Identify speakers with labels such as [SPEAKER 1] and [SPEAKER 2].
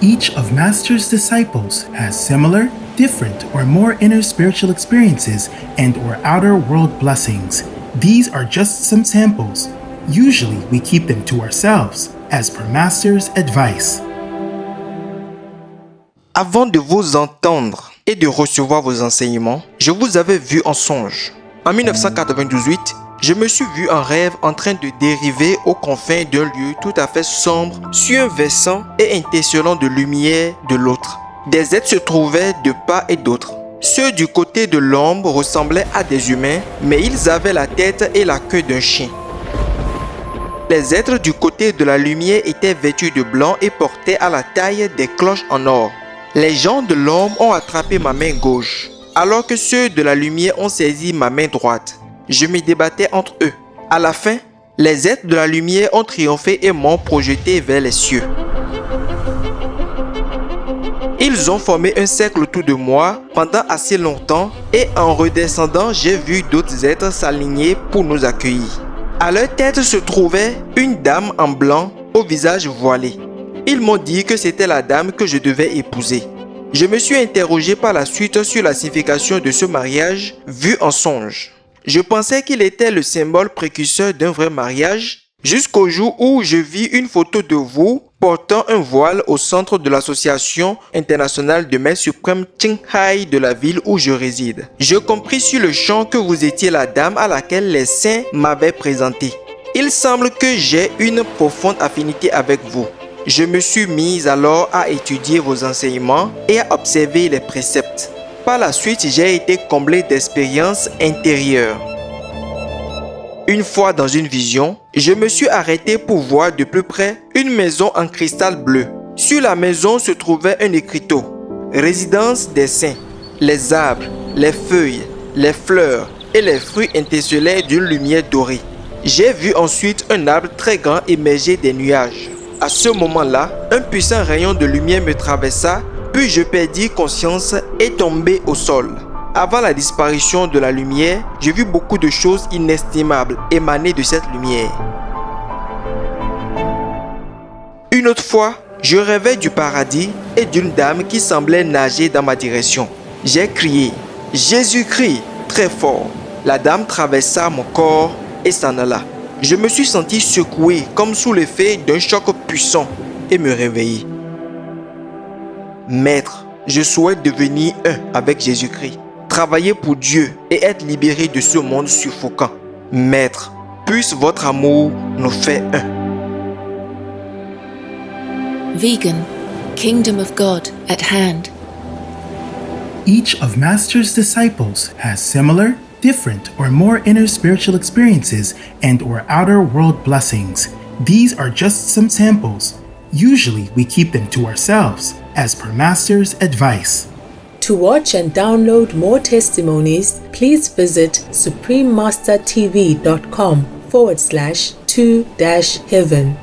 [SPEAKER 1] Each of Master's disciples has similar, different, or more inner spiritual experiences and or outer world blessings. These are just some samples. Usually we keep them to ourselves, as per Master's advice.
[SPEAKER 2] Avant de vous entendre et de recevoir vos enseignements, je vous avais vu en songe. En 1998, je me suis vu en rêve en train de dériver aux confins d'un lieu tout à fait sombre sur un versant et étincelant de lumière de l'autre. Des êtres se trouvaient de part et d'autre. Ceux du côté de l'ombre ressemblaient à des humains, mais ils avaient la tête et la queue d'un chien. Les êtres du côté de la lumière étaient vêtus de blanc et portaient à la taille des cloches en or. Les gens de l'ombre ont attrapé ma main gauche, alors que ceux de la lumière ont saisi ma main droite. Je me débattais entre eux. À la fin, les êtres de la lumière ont triomphé et m'ont projeté vers les cieux. Ils ont formé un cercle autour de moi pendant assez longtemps et en redescendant, j'ai vu d'autres êtres s'aligner pour nous accueillir. À leur tête se trouvait une dame en blanc au visage voilé. Ils m'ont dit que c'était la dame que je devais épouser. Je me suis interrogé par la suite sur la signification de ce mariage vu en songe. Je pensais qu'il était le symbole précurseur d'un vrai mariage, jusqu'au jour où je vis une photo de vous portant un voile au centre de l'association internationale de Mère suprême Qinghai de la ville où je réside. Je compris sur le champ que vous étiez la dame à laquelle les saints m'avaient présentée. Il semble que j'ai une profonde affinité avec vous. Je me suis mise alors à étudier vos enseignements et à observer les préceptes. Par la suite, j'ai été comblé d'expériences intérieures. Une fois dans une vision, je me suis arrêté pour voir de plus près une maison en cristal bleu. Sur la maison se trouvait un écriteau. Résidence des saints. Les arbres, les feuilles, les fleurs et les fruits étincelaient d'une lumière dorée. J'ai vu ensuite un arbre très grand émerger des nuages. À ce moment-là, un puissant rayon de lumière me traversa, puis je perdis conscience et tombai au sol. Avant la disparition de la lumière, j'ai vu beaucoup de choses inestimables émaner de cette lumière. Une autre fois, je rêvais du paradis et d'une dame qui semblait nager dans ma direction. J'ai crié « Jésus-Christ » très fort. La dame traversa mon corps et s'en alla. Je me suis senti secoué comme sous l'effet d'un choc puissant et me réveillai. Maître, je souhaite devenir un avec Jésus-Christ, travailler pour Dieu et être libéré de ce monde suffocant. Maître, puisse votre amour nous faire un.
[SPEAKER 3] Vegan, Kingdom of God at hand.
[SPEAKER 1] Each of Master's disciples has similar, different, or more inner spiritual experiences and or outer world blessings. These are just some samples. Usually we keep them to ourselves, as per Master's advice.
[SPEAKER 4] To watch and download more testimonies, please visit suprememastertv.com/2-heaven.